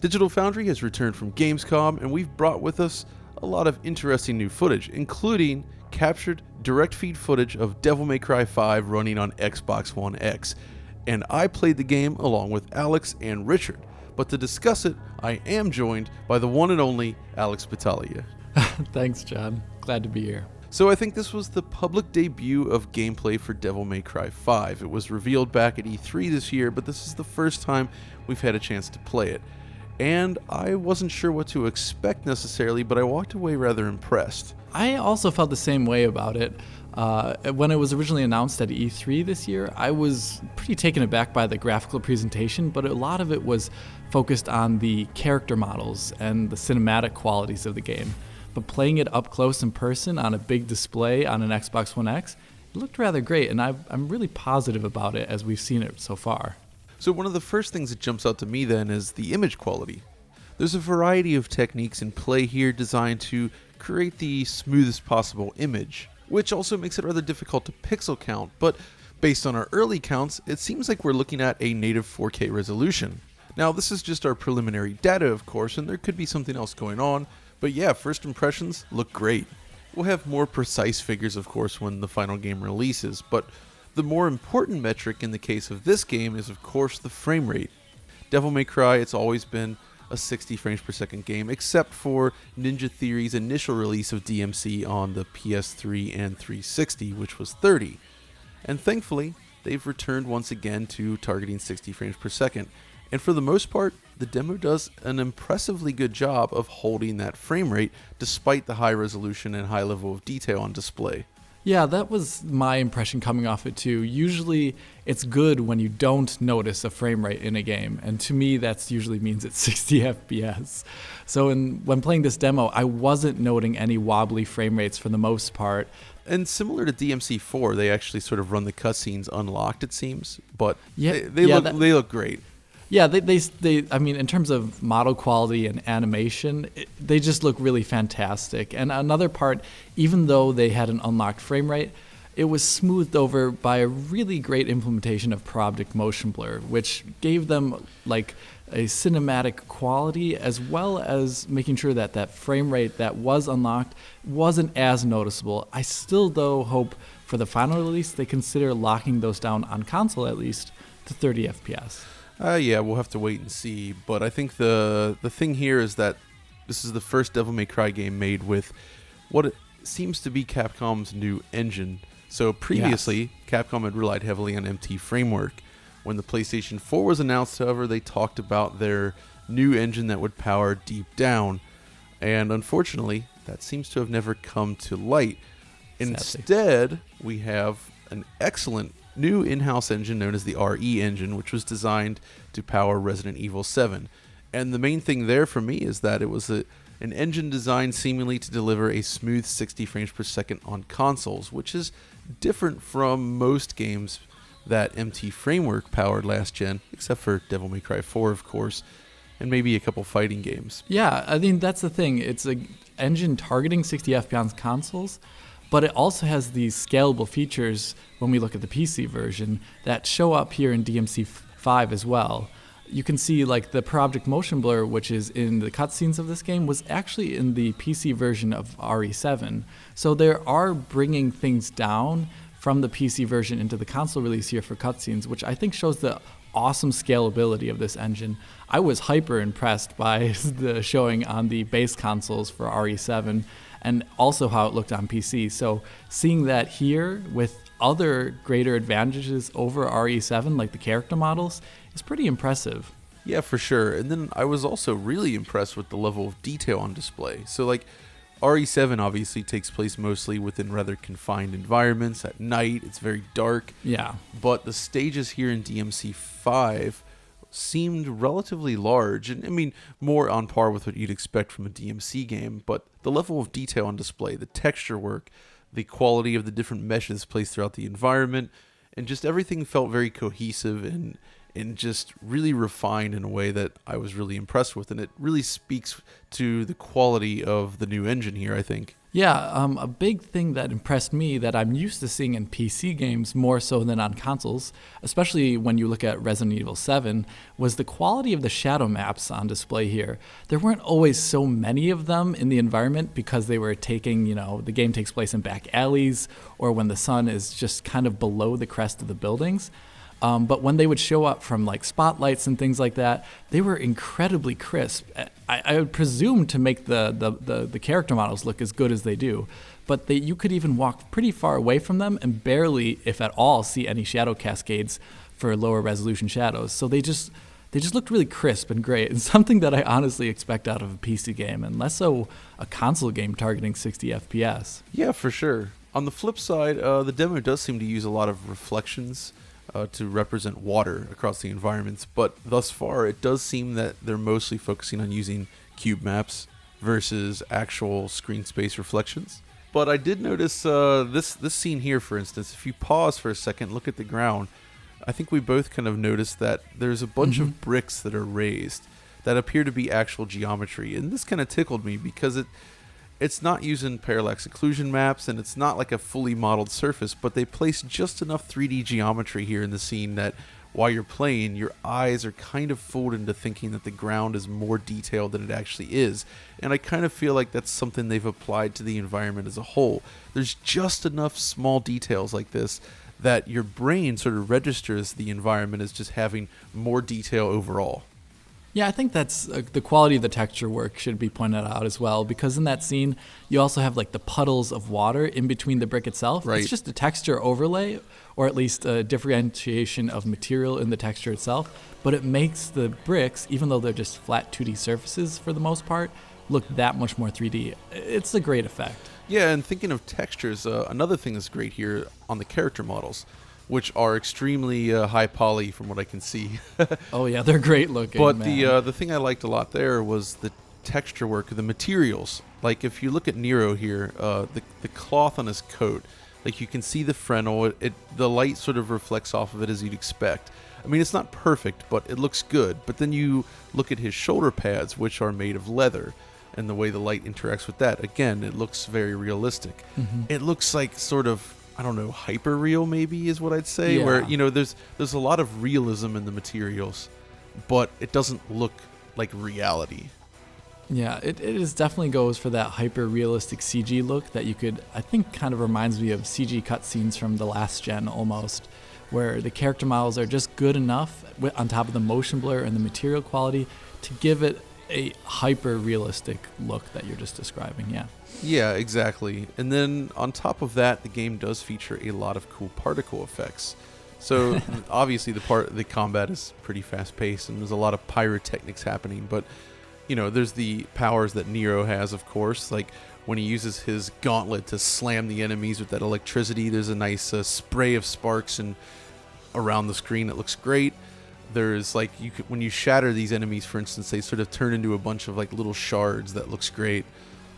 Digital Foundry has returned from Gamescom, and we've brought with us a lot of interesting new footage, including captured direct feed footage of Devil May Cry 5 running on Xbox One X. And I played the game along with Alex and Richard. But to discuss it, I am joined by the one and only Alex Battaglia. Thanks, John. Glad to be here. So I think this was the public debut of gameplay for Devil May Cry 5. It was revealed back at E3 this year, but this is the first time we've had a chance to play it. And I wasn't sure what to expect necessarily, but I walked away rather impressed. I also felt the same way about it. When it was originally announced at E3 this year, I was pretty taken aback by the graphical presentation, but a lot of it was focused on the character models and the cinematic qualities of the game. But playing it up close in person on a big display on an Xbox One X, it looked rather great, and I'm really positive about it as we've seen it so far. So one of the first things that jumps out to me then is the image quality. There's a variety of techniques in play here designed to create the smoothest possible image, which also makes it rather difficult to pixel count, but based on our early counts, it seems like we're looking at a native 4K resolution. Now this is just our preliminary data, of course, and there could be something else going on, but yeah, first impressions look great. We'll have more precise figures, of course, when the final game releases, but the more important metric in the case of this game is, of course, the frame rate. Devil May Cry, it's always been a 60 frames per second game, except for Ninja Theory's initial release of DMC on the PS3 and 360, which was 30. And thankfully, they've returned once again to targeting 60 frames per second. And for the most part, the demo does an impressively good job of holding that frame rate despite the high resolution and high level of detail on display. Yeah, that was my impression coming off it too. Usually it's good when you don't notice a frame rate in a game, and to me that usually means it's 60 FPS. So when playing this demo, I wasn't noting any wobbly frame rates for the most part. And similar to DMC4, they actually sort of run the cutscenes unlocked, it seems, but Yeah, they look great. Yeah, they I mean, in terms of model quality and animation, they just look really fantastic. And another part, even though they had an unlocked frame rate, it was smoothed over by a really great implementation of per-object motion blur, which gave them like a cinematic quality as well as making sure that that frame rate that was unlocked wasn't as noticeable. I still, though, hope for the final release they consider locking those down on console at least to 30 FPS. Yeah, we'll have to wait and see, but I think the thing here is that this is the first Devil May Cry game made with what it seems to be Capcom's new engine. So previously, Capcom had relied heavily on MT Framework. When the PlayStation 4 was announced, however, they talked about their new engine that would power Deep Down, and unfortunately, that seems to have never come to light. Instead, we have an excellent new in-house engine known as the RE engine, which was designed to power Resident Evil 7. And the main thing there for me is that it was an engine designed seemingly to deliver a smooth 60 frames per second on consoles, which is different from most games that MT Framework powered last gen, except for Devil May Cry 4, of course, and maybe a couple fighting games. Yeah, I mean, that's the thing. It's an engine targeting 60 FPS on consoles, but it also has these scalable features when we look at the PC version that show up here in DMC5 as well. You can see like the per-object motion blur, which is in the cutscenes of this game, was actually in the PC version of RE7. So they are bringing things down from the PC version into the console release here for cutscenes, which I think shows the awesome scalability of this engine. I was hyper impressed by the showing on the base consoles for RE7 and also how it looked on PC. So seeing that here with other greater advantages over RE7, like the character models, is pretty impressive. Yeah, for sure. And then I was also really impressed with the level of detail on display. So like RE7 obviously takes place mostly within rather confined environments at night. It's very dark. Yeah. But the stages here in DMC5 seemed relatively large, and I mean more on par with what you'd expect from a DMC game, but the level of detail on display, the texture work, the quality of the different meshes placed throughout the environment, and just everything felt very cohesive and just really refined in a way that I was really impressed with, and it really speaks to the quality of the new engine here, I think. Yeah, a big thing that impressed me that I'm used to seeing in PC games more so than on consoles, especially when you look at Resident Evil 7, was the quality of the shadow maps on display here. There weren't always so many of them in the environment because they were taking, the game takes place in back alleys or when the sun is just kind of below the crest of the buildings. But when they would show up from like spotlights and things like that, they were incredibly crisp. I would presume to make the character models look as good as they do. But you could even walk pretty far away from them and barely, if at all, see any shadow cascades for lower resolution shadows. So they just looked really crisp and great, and something that I honestly expect out of a PC game, and less so a console game targeting 60 FPS. Yeah, for sure. On the flip side, the demo does seem to use a lot of reflections to represent water across the environments, but thus far it does seem that they're mostly focusing on using cube maps versus actual screen space reflections. But I did notice this scene here, for instance, if you pause for a second, look at the ground, I think we both kind of noticed that there's a bunch of bricks that are raised that appear to be actual geometry, and this kind of tickled me because it's not using parallax occlusion maps, and it's not like a fully modeled surface, but they place just enough 3D geometry here in the scene that while you're playing, your eyes are kind of fooled into thinking that the ground is more detailed than it actually is. And I kind of feel like that's something they've applied to the environment as a whole. There's just enough small details like this that your brain sort of registers the environment as just having more detail overall. Yeah, I think that's the quality of the texture work should be pointed out as well, because in that scene, you also have like the puddles of water in between the brick itself. Right. It's just a texture overlay, or at least a differentiation of material in the texture itself, but it makes the bricks, even though they're just flat 2D surfaces for the most part, look that much more 3D. It's a great effect. Yeah, and thinking of textures, another thing that's great here on the character models, which are extremely high poly from what I can see. Oh yeah, they're great looking. But man. the thing I liked a lot there was the texture work, the materials. Like if you look at Nero here, the cloth on his coat, like you can see the Fresnel. The light sort of reflects off of it as you'd expect. I mean, it's not perfect, but it looks good. But then you look at his shoulder pads, which are made of leather, and the way the light interacts with that. Again, it looks very realistic. It looks like sort of, I don't know, hyper real maybe is what I'd say, Yeah. where there's a lot of realism in the materials, but it doesn't look like reality. Yeah, it definitely goes for that hyper realistic CG look that you could, I think, kind of reminds me of CG cutscenes from the last gen almost, where the character models are just good enough on top of the motion blur and the material quality to give it a hyper realistic look that you're just describing. Yeah, exactly. And then on top of that, the game does feature a lot of cool particle effects. So obviously the combat is pretty fast paced and there's a lot of pyrotechnics happening, but there's the powers that Nero has, of course, like when he uses his gauntlet to slam the enemies with that electricity, there's a nice spray of sparks and around the screen. It looks great. There's like when you shatter these enemies, for instance, they sort of turn into a bunch of like little shards. That looks great.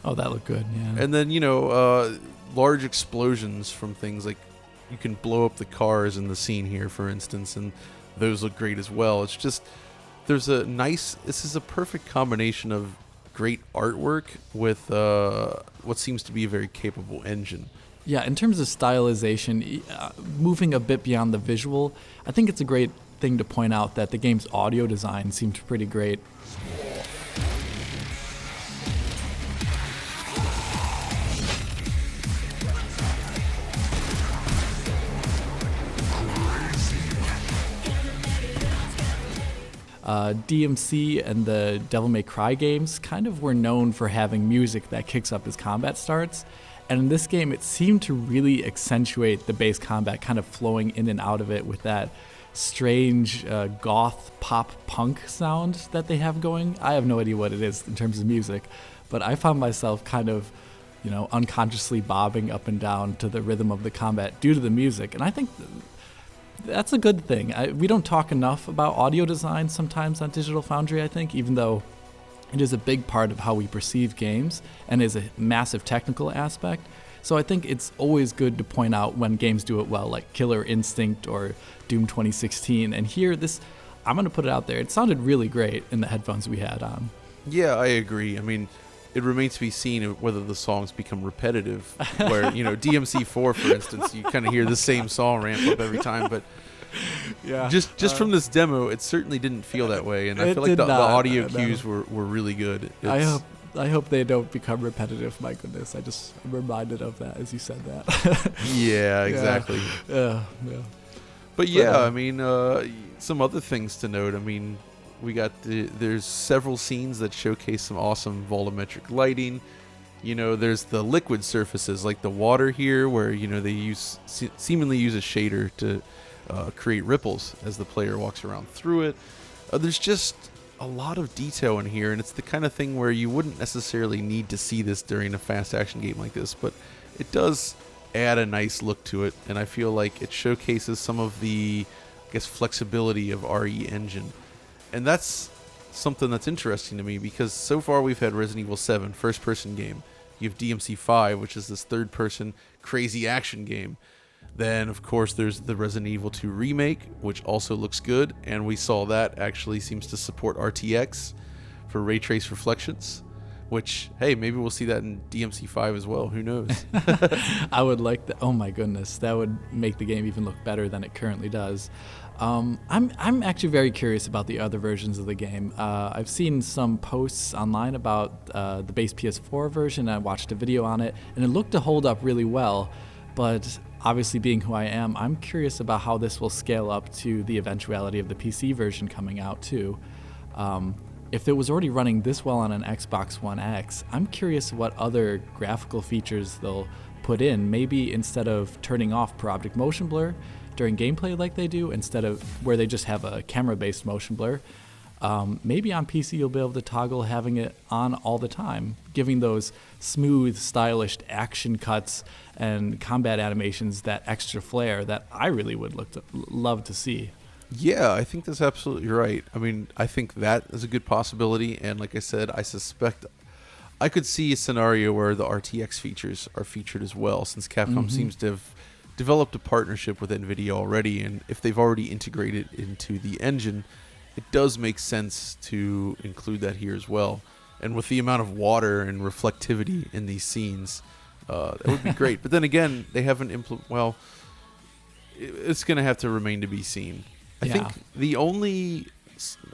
Oh, that looked good, yeah. And then large explosions from things like you can blow up the cars in the scene here, for instance, and those look great as well. It's just this is a perfect combination of great artwork with what seems to be a very capable engine. Yeah, in terms of stylization, moving a bit beyond the visual, I think it's a great thing to point out that the game's audio design seemed pretty great. DMC and the Devil May Cry games kind of were known for having music that kicks up as combat starts. And in this game, it seemed to really accentuate the base combat, kind of flowing in and out of it with that strange goth pop punk sound that they have going. I have no idea what it is in terms of music, but I found myself kind of, unconsciously bobbing up and down to the rhythm of the combat due to the music. And I think that's a good thing. We don't talk enough about audio design sometimes on Digital Foundry, I think, even though it is a big part of how we perceive games and is a massive technical aspect. So I think it's always good to point out when games do it well, like Killer Instinct or Doom 2016. And here, I'm going to put it out there, it sounded really great in the headphones we had on. Yeah, I agree. I mean, it remains to be seen whether the songs become repetitive. Where DMC4, for instance, you kind of hear the same song ramp up every time, but Yeah. just from this demo, it certainly didn't feel that way, and I feel like the audio cues were really good. I hope they don't become repetitive. My goodness, I'm reminded of that as you said that. Yeah, exactly. Yeah. But yeah, I mean, some other things to note. I mean, there's several scenes that showcase some awesome volumetric lighting. There's the liquid surfaces like the water here, where they seemingly use a shader to create ripples as the player walks around through it. There's just a lot of detail in here, and it's the kind of thing where you wouldn't necessarily need to see this during a fast action game like this, but it does add a nice look to it, and I feel like it showcases some of the, flexibility of RE Engine. And that's something that's interesting to me, because so far we've had Resident Evil 7, first-person game. You have DMC 5, which is this third-person crazy action game. Then, of course, there's the Resident Evil 2 remake, which also looks good, and we saw that actually seems to support RTX for ray trace reflections, which, hey, maybe we'll see that in DMC 5 as well. Who knows? I would like that. Oh my goodness, that would make the game even look better than it currently does. I'm actually very curious about the other versions of the game. I've seen some posts online about the base PS4 version. I watched a video on it, and it looked to hold up really well, but obviously, being who I am, I'm curious about how this will scale up to the eventuality of the PC version coming out too. If it was already running this well on an Xbox One X, I'm curious what other graphical features they'll put in. Maybe instead of turning off per object motion blur during gameplay like they do, instead of where they just have a camera-based motion blur, maybe on PC you'll be able to toggle having it on all the time, giving those smooth, stylish action cuts and combat animations that extra flair that I really would love to see. Yeah, I think that's absolutely right. I mean, I think that is a good possibility, and like I said, I suspect I could see a scenario where the RTX features are featured as well, since Capcom seems to have developed a partnership with NVIDIA already, and if they've already integrated into the engine, it does make sense to include that here as well. And with the amount of water and reflectivity in these scenes, that would be great. But then again, they haven't it's going to have to remain to be seen. I think the only,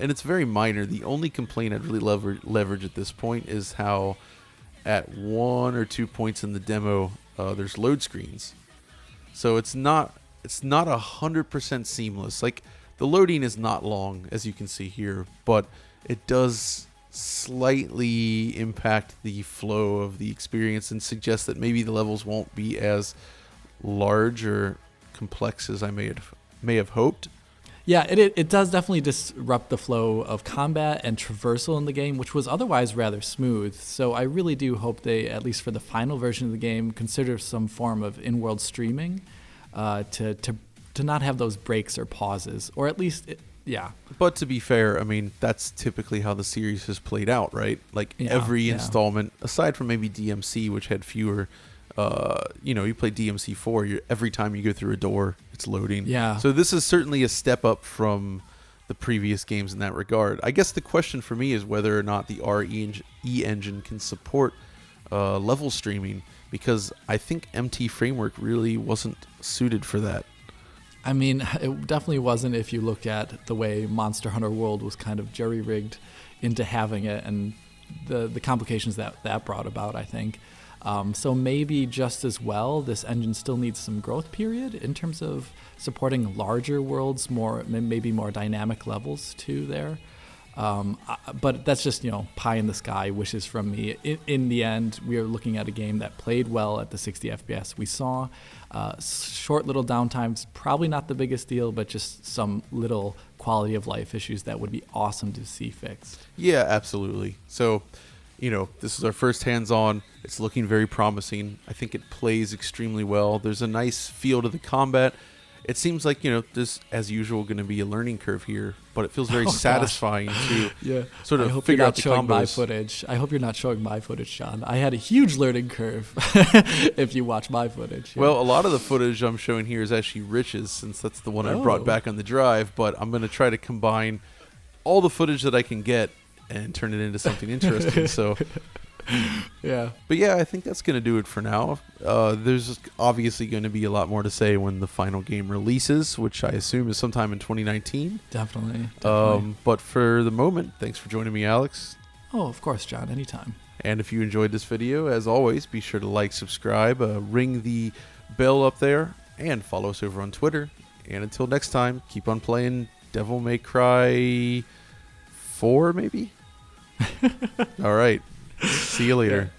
and it's very minor, the only complaint I'd really leverage at this point is how at 1 or 2 points in the demo, there's load screens. So it's not 100% seamless. Like, the loading is not long, as you can see here, but it does slightly impact the flow of the experience and suggest that maybe the levels won't be as large or complex as I may have hoped. Yeah, it does definitely disrupt the flow of combat and traversal in the game, which was otherwise rather smooth. So I really do hope they, at least for the final version of the game, consider some form of in-world streaming to not have those breaks or pauses, or at least, yeah. But to be fair, I mean, that's typically how the series has played out, right? Like, every installment, aside from maybe DMC, which had fewer, you play DMC4, every time you go through a door, it's loading. Yeah. So this is certainly a step up from the previous games in that regard. I guess the question for me is whether or not the RE engine can support level streaming, because I think MT Framework really wasn't suited for that. I mean, it definitely wasn't if you look at the way Monster Hunter World was kind of jerry-rigged into having it, and the complications that brought about, I think. So maybe just as well, this engine still needs some growth period in terms of supporting larger worlds, maybe more dynamic levels too there. But that's just, pie in the sky wishes from me. In the end, we are looking at a game that played well at the 60 FPS we saw. Short little downtimes, probably not the biggest deal, but just some little quality of life issues that would be awesome to see fixed. Yeah, absolutely. So, this is our first hands-on. It's looking very promising. I think it plays extremely well. There's a nice feel to the combat. It seems like, there's, as usual, going to be a learning curve here, but it feels very satisfying to sort of figure out the combos. I hope you're not showing my footage, Sean. I had a huge learning curve if you watch my footage. Yeah. Well, a lot of the footage I'm showing here is actually Rich's, since that's the one I brought back on the drive, but I'm going to try to combine all the footage that I can get and turn it into something interesting. So Yeah. But yeah, I think that's going to do it for now. There's obviously going to be a lot more to say when the final game releases, which I assume is sometime in 2019. Definitely. But for the moment, thanks for joining me, Alex. Oh, of course, John. Anytime. And if you enjoyed this video, as always, be sure to like, subscribe, ring the bell up there, and follow us over on Twitter. And until next time, keep on playing Devil May Cry 4, maybe? All right. See you later.